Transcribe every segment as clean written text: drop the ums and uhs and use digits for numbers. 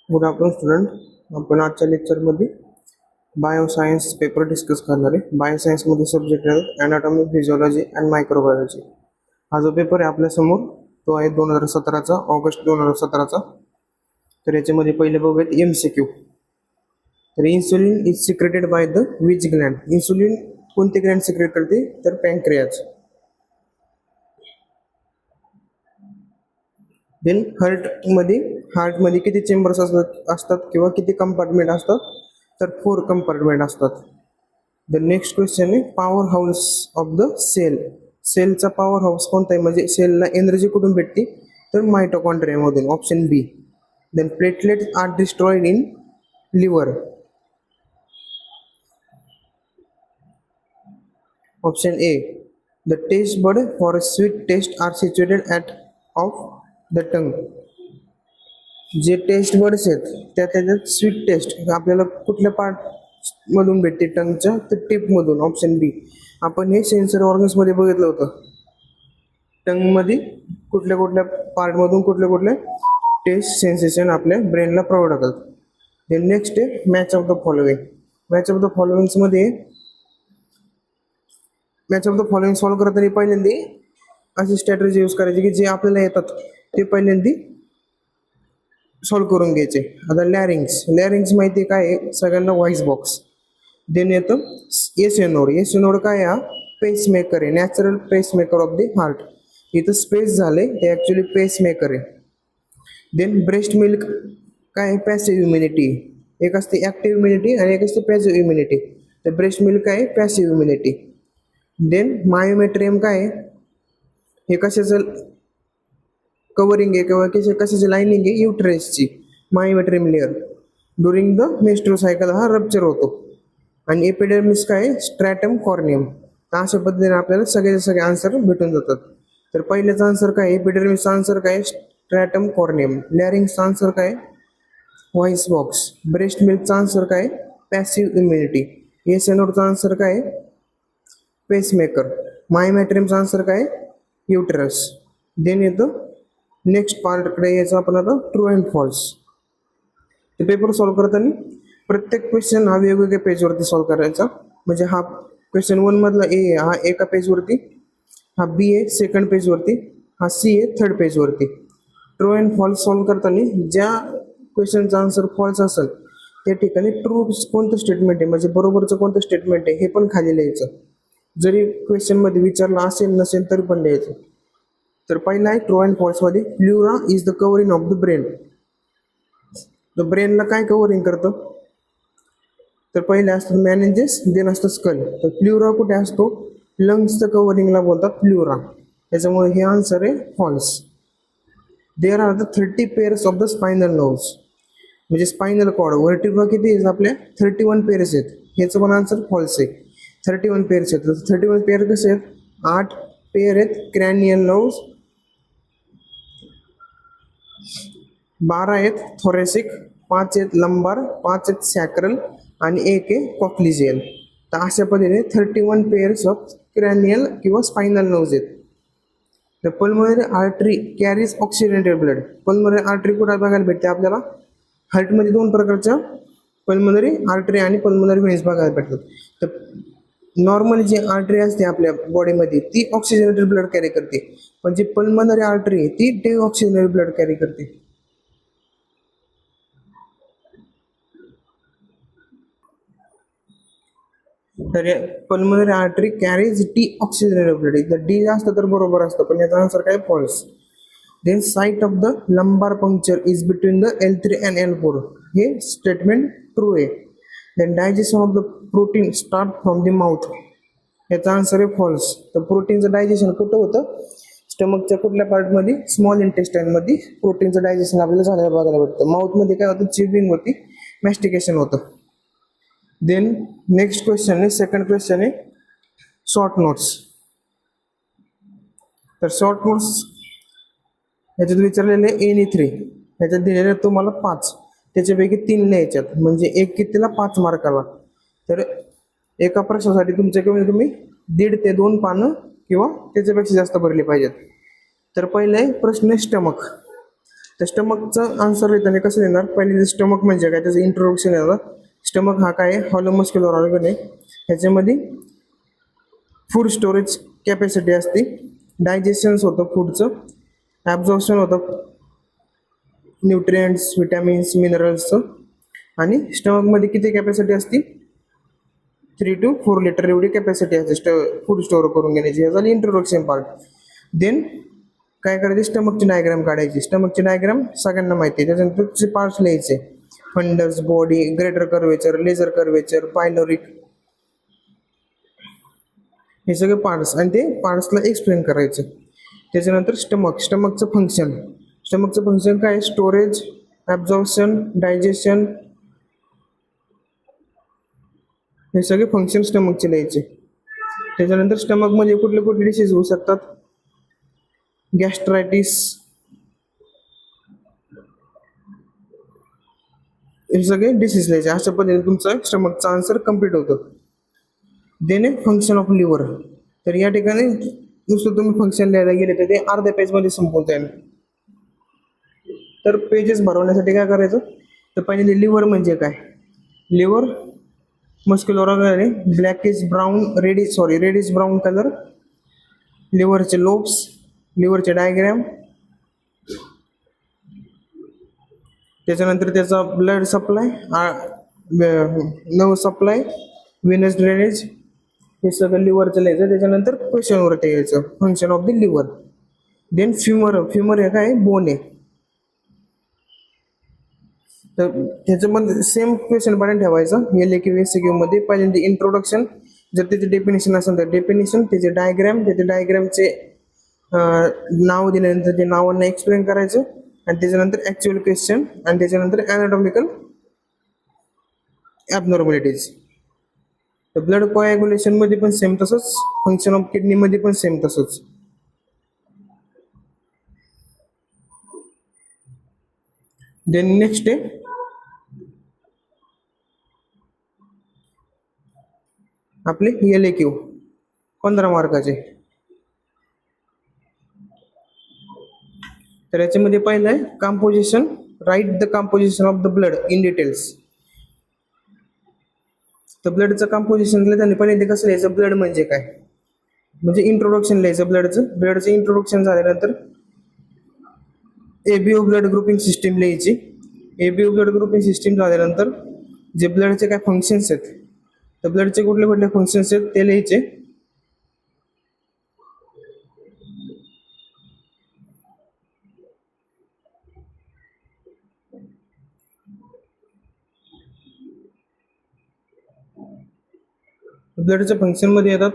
Good afternoon student. आपण आजच्या लेक्चरमध्ये बायोसायन्स पेपर डिस्कस करणार आहे. बायोसायन्समध्ये सब्जेक्ट आहेत ॲनाटॉमी, फिजिओलॉजी अँड मायक्रोबायोलॉजी. हा जो पेपर आहे आपल्यासमोर तो आहे 2017चा, ऑगस्ट 2017चा. तर याच्यामध्ये पहिले बघूयात MCQ. तर insulin is secreted by the which Gland. Insulin कोणते ग्लँड सिक्रेट करते? तर पँक्रियाज. देन हार्टमध्ये किती चेंबर्स असतात किंवा किती कंपार्टमेंट असतात? तर 4 कंपार्टमेंट असतात. द नेक्स्ट क्वेश्चन आहे power house of the cell. सेलचा पॉवर हाऊस कोणता आहे, म्हणजे सेलला एनर्जी कुठून भेटते? तर मायटोकॉन्ड्रियामधून, option B. Then platelets are destroyed in liver, option A. The taste bud for sweet taste are situated at of the tongue. जे टेस्ट बर्ड्स आहेत त्याच्यात स्वीट टेस्ट आपल्याला कुठल्या पार्ट मधून भेटते? टंगच्या तर टिपमधून, ऑप्शन बी. आपण हे सेन्सर ऑर्गन्समध्ये बघितलं होतं. टंगमध्ये कुठल्या कुठल्या पार्टमधून कुठल्या टेस्ट सेन्सेशन आपल्या ब्रेनला प्रोव्हाइड होतात. देन नेक्स्ट आहे match of the following. Match of the फॉलोइंग्समध्ये match of the following solve करताना पहिल्यांदा अशी स्ट्रॅटेजी यूज करायची की जे आपल्याला येतात ते पहिल्यांदा सॉल्व्ह करून घ्यायचे. आता लॅरिंग्स माहिती काय आहे सगळ्यांना? Voice box. देन येतं एस नोड काय? हा पेसमेकर आहे, natural pacemaker of the heart. इथं स्पेस झालंय, हे ॲक्च्युली पेसमेकर आहे. देन ब्रेस्ट मिल्क काय आहे? Passive immunity. एक असते ॲक्टिव्ह इम्युनिटी आणि एक असते पॅसिव्ह इम्युनिटी. तर ब्रेस्ट मिल्क काय आहे? Passive immunity. देन मायोमेट्रियम काय आहे? हे कशाचं कवरिंग आहे किंवा कशाची लाईनिंग आहे? युट्रेसची myometrium layer. During the menstrual cycle हा रप्चर होतो. आणि एपिडर्मिस काय आहे? Stratum corneum. तर अशा पद्धतीने आपल्याला सगळे आन्सर भेटून जातात. तर पहिल्याचा आन्सर काय? एपिडर्मिसचा आन्सर काय? Stratum corneum. लॅरिंग्सचा आन्सर काय? Voice box. ब्रेस्ट मिल्कचा आन्सर काय? Passive immunity. एस एनोडचा आन्सर काय? पेसमेकर. मायोमेट्रियमचा आन्सर काय? युटरस. देन येतं नेक्स्ट पार्टकडे यायचं आपण आता, ट्रू अँड फॉल्स. ते पेपर सॉल्व्ह करताना प्रत्येक क्वेश्चन हा वेगवेगळ्या पेजवरती सॉल्व्ह करायचा. म्हणजे हा क्वेश्चन 1 मधला ए हा एका पेजवरती, हा बी आहे सेकंड पेजवरती, हा सी आहे थर्ड पेजवरती. ट्रू अँड फॉल्स सॉल्व्ह करताना ज्या क्वेश्चनचा आन्सर फॉल्स असेल त्या ठिकाणी ट्रू कोणतं स्टेटमेंट आहे, म्हणजे बरोबरचं कोणतं स्टेटमेंट आहे हे पण खाली लिहायचं. जरी क्वेश्चनमध्ये विचारलं असेल नसेल तरी पण लिहायचं. तर पहिला आहे ट्रू अँड फॉल्स मध्ये, pleura is the covering of the brain. The ब्रेनला काय कवरिंग करतं? तर पहिले असतं मॅनेजेस, देन असतं स्कल. तर प्ल्युरा कुठे असतो? लंग्सचं कवरिंगला बोलतात प्ल्युरा. त्याच्यामुळे हे आन्सर आहे false. There are the 30 pairs of the spinal nerves. म्हणजे स्पायनल कॉर्ड वर्टिब्रा किती आहेत आपल्या? 31 पेअर्स आहेत. ह्याचं पण आन्सर फॉल्स आहे. 31 पेअर्स आहेत. 31 पेअर कसे आहेत? 8 पेअर आहेत क्रॅनियल नर्व्स, 12 आहेत थोरेसिक, 5 आहेत लंबार, 5 आहेत सॅक्रल आणि 1 आहे कॉक्लिजियल. तर अशा पद्धतीने 31 पेअर्स ऑफ क्रॅनियल किंवा स्पायनल नर्व्स आहेत. The pulmonary artery carries oxygenated blood. Pulmonary artery कुठे बघायला भेटते आपल्याला? हार्टमध्ये 2 प्रकारच्या पल्मोनरी आर्टरी आणि पल्मोनरी व्हेन्स बघायला भेटतात. तर नॉर्मली जी आर्टरी असते आपल्या बॉडीमध्ये ती ऑक्सिजनेटेड ब्लड कॅरी करते, पण जी पल्मोनरी आर्टरी ती डिऑक्सिजनेटेड ब्लड कॅरी करते. तर pulmonary artery carries deoxygenated blood. इथं डी असतं तर बरोबर असतं, पण याचा आन्सर काय? False. Then site of the lumbar puncture is between the L3 and L4. हे स्टेटमेंट ट्रू आहे. Then digestion of the protein start from the mouth. याचा आन्सर आहे फॉल्स. तर प्रोटीनचं डायजेशन कुठं होतं? स्टमकच्या कुठल्या पार्टमध्ये? स्मॉल इंटेस्टाईनमध्ये प्रोटीनचं डायजेशन आपल्याला झालेलं बघायला भेटतं. माउथमध्ये काय होतं? चिविंग होती, मॅस्टिकेशन होतं. देन नेक्स्ट क्वेश्चन आहे, सेकंड क्वेश्चन आहे शॉर्ट नोट्स. तर शॉर्ट नोट्स ह्याच्यात विचारलेले एनी 3. ह्याच्यात दिलेले तुम्हाला 5, त्याच्यापैकी 3 लिहायच्यात. म्हणजे एक कितीला? 5 मार्काला. तर एका प्रश्नासाठी तुमच्या कमीत कमी 1.5 ते 2 पानं किंवा त्याच्यापेक्षा जास्त भरली पाहिजेत. तर पहिले प्रश्न स्टमक. तर स्टमकचं आन्सर लिहिताना कसं देणार, पहिले स्टमक म्हणजे काय त्याचं इंट्रोडक्शन येणार. स्टमक हा काय आहे, हॉलो मस्क्युलर ऑर्गन आहे. ह्याच्यामध्ये फूड स्टोरेज कॅपॅसिटी असते, डायजेशन्स होतं फूडचं, ॲब्झॉर्प्शन होतं न्यूट्रिएंट्स, विटॅमिन्स, मिनरल्सचं. आणि स्टमकमध्ये किती कॅपॅसिटी असते, 3 to 4 लिटर एवढी कॅपॅसिटी असते फूड स्टोअर करून घेण्याची. हे झाली इंट्रोडक्शन पार्ट. देन काय करायचे, स्टमकची डायग्राम काढायची. स्टमकची डायग्राम सगळ्यांना माहिती आहे. त्याच्यानंतर त्याचे पार्ट्स लिहायचे, fundus, body, greater curvature, lesser curvature, pyloric, हे सगळे पार्ट्स, आणि ते पार्ट्सला एक्सप्लेन करायचं. त्याच्यानंतर स्टमकचं फंक्शन काय, स्टोरेज, ॲब्झॉर्प्शन, डायजेशन, हे सगळे फंक्शन स्टमकचे लिहायचे. त्याच्यानंतर स्टमकमध्ये कुठले कुठले डिसीज होऊ शकतात, गॅस्ट्रायटिस, हे सगळे डिसीज लिहायचे. अशा पद्धतीने तुमचा स्टमकचा आन्सर कम्प्लीट होतो. Then function of liver. तर या ठिकाणी नुसतं तुम्ही फंक्शन लिहायला गेले तर ते अर्ध्या पेजमध्ये संपवून जाईल. तर पेजेस भरवण्यासाठी काय करायचं, तर पहिले लिव्हर म्हणजे काय. लिव्हर मस्क्युलर ऑर्गन आहे, blackish brown reddish brown colour. लिव्हरचे लोब्स, लिव्हरचे डायग्रॅम, त्याच्यानंतर त्याचा blood supply, nerve supply, venous drainage, हे सगळं लिव्हरचं लिहायचं. त्याच्यानंतर क्वेश्चनवरती यायचं, function of the liver. Then femur हे काय, बोन आहे. तर ह्याच्यामध्ये सेम क्वेश्चन पॅटर्न ठेवायचा LA मध्ये. पहिल्यांदा इंट्रोडक्शन, जर त्याचे डेफिनेशन असेल तर डेफिनेशन, त्याचे डायग्रॅमचे नाव दिल्यानंतर ते नावांना एक्सप्लेन करायचं, आणि त्याच्यानंतर ॲक्च्युअल क्वेश्चन, आणि त्याच्यानंतर ॲनाटॉमिकल ॲबनॉर्मॅलिटीज. तर ब्लड कोॲग्युलेशनमध्ये पण सेम तसंच, फंक्शन ऑफ किडनीमध्ये पण सेम तसंच. देन नेक्स्ट आहे आपले LAQ 15 मार्काचे. तर याच्यामध्ये पहिलं आहे composition, write the composition of the blood in details. तर ब्लडचं कंपोजिशन लिहिताना पहिले कसं लिहायचं, ब्लड म्हणजे काय, म्हणजे इंट्रोडक्शन लिहायचं ब्लडचं इंट्रोडक्शन झाल्यानंतर ABO ब्लड ग्रुपिंग सिस्टीम लिहायची. ABO ब्लड ग्रुपिंग सिस्टीम झाल्यानंतर जे ब्लडचे काय फंक्शन्स आहेत, तर ब्लडचे कुठले कुठले फंक्शन्स आहेत ते लिहायचे. ब्लडच्या फंक्शनमध्ये येतात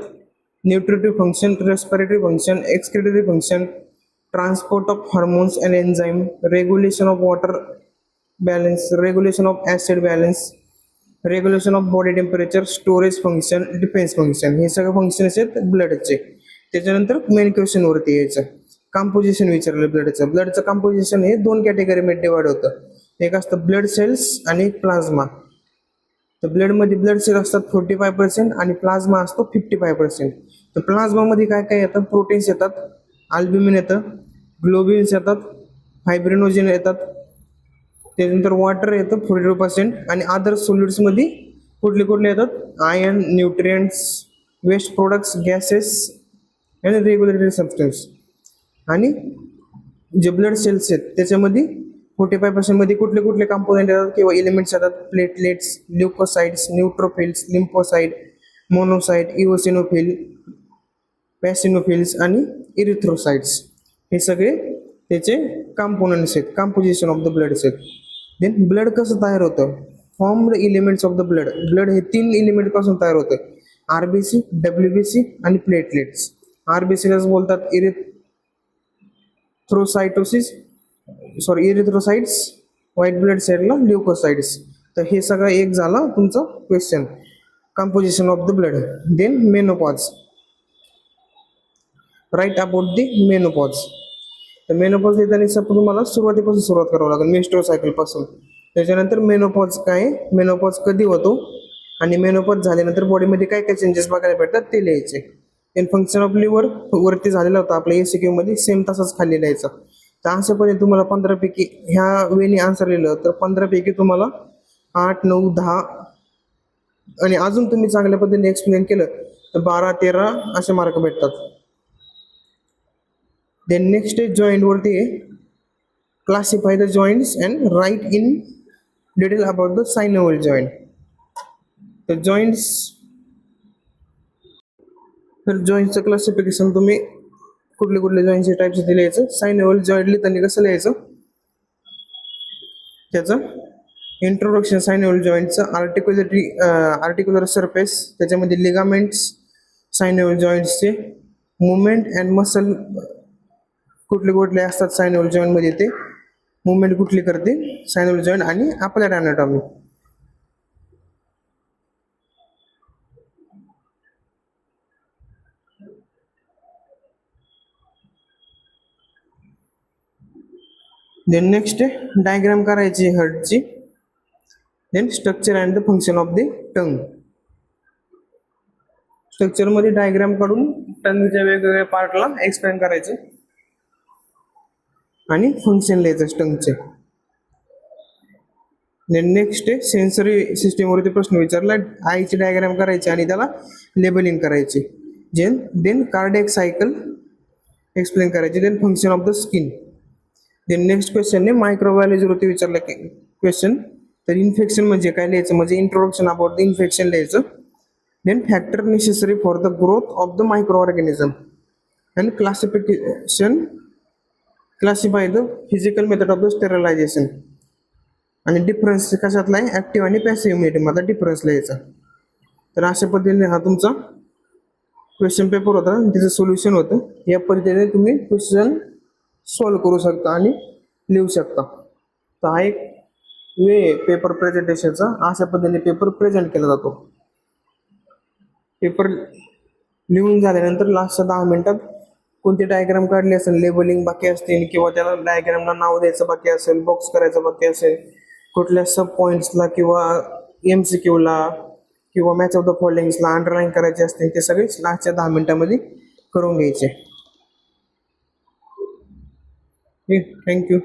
nutritive function, respiratory function, excretory function, transport of hormones and enzyme, regulation of water balance, regulation of acid balance, regulation of body temperature, storage function, defence function, हे सगळे फंक्शन्स आहेत ब्लडचे. त्याच्यानंतर मेन क्वेश्चनवरती यायचं, कंपोजिशन विचारलं ब्लडचं कंपोजिशन हे 2 कॅटेगरीमध्ये divide होतं. एक असतं ब्लड सेल्स आणि प्लाझ्मा. तर ब्लडमध्ये ब्लड सेल असतात 45% आणि प्लाझ्मा असतो 55%. तर प्लाझ्मामध्ये काय काय येतं, प्रोटीन्स येतात, अल्ब्युमिन येतं, ग्लोबिन्स येतात, फायब्रिनोजेन येतात, त्यानंतर वॉटर येतं 42%, आणि अदर सोल्युड्समध्ये कुठले कुठले येतात, iron, nutrients, waste products, gases आणि रेग्युलेटरी सबस्टन्स. आणि जे ब्लड सेल्स आहेत त्याच्यामध्ये 45% मध्ये कुठले कुठले कंपोनेंट येतात किंवा एलिमेंट्स येतात, platelets, leucocytes, neutrophils, lymphocyte, monocyte, eosinophil, basophils आणि इरिथ्रोसाइट्स, हे सगळे त्याचे कंपोनेंट्स आहेत, composition of the blood cell. Then blood कसं तयार होतं, formed elements of the blood हे 3 एलिमेंट पासून तयार होतं, RBC, WBC आणि प्लेटलेट्स. RBCलाच बोलतात इरिथ्रोसाइट्स, व्हाईट ब्लड सेलला ल्युकोसाइड्स. तर हे सगळं एक झाला तुमचं question, composition of the blood. Then menopause, right about the menopause. तर मेनोपॉज लिहिताना तुम्हाला सुरुवातीपासून सुरुवात करावं लागेल, मेन्स्ट्रुअल सायकल पासून. त्याच्यानंतर मेनोपॉज काय, मेनोपॉज कधी होतो, आणि मेनोपॉज झाल्यानंतर बॉडीमध्ये काय काय चेंजेस बघायला भेटतात ते लिहायचे. देन फंक्शन ऑफ लिव्हर वरती झालेला होता आपल्या ACQ मध्ये, सेम तसाच खाली लिहायचा. तर असं पण तुम्हाला 15 पैकी ह्या वेने आन्सर लिहिलं तर 15 पैकी तुम्हाला 8, 9, 10 आणि अजून तुम्ही चांगल्या पद्धतीने एक्सप्लेन केलं तर 12, 13 असे मार्क भेटतात. देन नेक्स्ट आहे जॉईंट वरती आहे, classify the joints and write in detail about the synovial joint. तर जॉईंटचं क्लासिफिकेशन तुम्ही कुठले कुठले जॉईंटचे टाईप्स ते लिहायचं. सायनोव्हल जॉईंट लिहिताना कसं लिहायचं, त्याचं इंट्रोडक्शन सायनोव्हल जॉईंटचं, आर्टिक्युलर सरफेस, त्याच्यामध्ये लिगामेंट्स, सायनोव्हल जॉईंट्सचे मुवमेंट अँड मसल कुठले कुठले असतात सायनोव्हल जॉईंटमध्ये, ते मुवमेंट कुठली करते सायनोव्हल जॉईंट, आणि अप्लाइड अनाटॉमी. देन नेक्स्ट आहे डायग्राम करायची हर्टची. Then structure and the function of the tongue. स्ट्रक्चरमध्ये डायग्राम काढून टंगच्या वेगवेगळ्या पार्टला एक्सप्लेन करायचे आणि फंक्शन लिहायचं टंगचे. देन नेक्स्ट आहे सेन्सरी सिस्टीमवरती प्रश्न विचारला, आईची डायग्राम करायची आणि त्याला लेबलिंग करायची. देन कार्डियक सायकल एक्सप्लेन करायची. Then function of the skin. Then next question आहे मायक्रोबायोलॉजीवरती विचारला क्वेश्चन, तर इन्फेक्शन म्हणजे काय लिहायचं, म्हणजे इंट्रोडक्शन अबाउट द इन्फेक्शन लिहायचं. Then factor necessary for the growth of the microorganism and classify the physical method of the sterilisation. आणि डिफरन्स कशातला आहे, ॲक्टिव्ह आणि पॅसिव्ह इम्युनिटीमधला डिफरन्स लिहायचा. तर अशा पद्धतीने हा तुमचा क्वेश्चन पेपर होता, त्याचं सोल्युशन होतं. या पद्धतीने तुम्ही क्वेश्चन सॉल्व करू शकता आणि लिहू शकता. तर हा एक वे पेपर प्रेझेंटेशनचा, अशा पद्धतीने पेपर प्रेझेंट केला जातो. पेपर लिहून झाल्यानंतर लास्टच्या 10 मिनिटात कोणते डायग्राम काढले असेल, लेबलिंग बाकी असतील, किंवा त्याला डायग्रामला नाव द्यायचं बाकी असेल, बॉक्स करायचं बाकी असेल, कुठल्या सब पॉईंट्सला किंवा MCQला किंवा मॅच ऑफ द फॉलोइंग्सला अंडरलाईन करायचे असतील, ते सगळे लास्टच्या 10 मिनिटांमध्ये करून घ्यायचे. थँक्यू.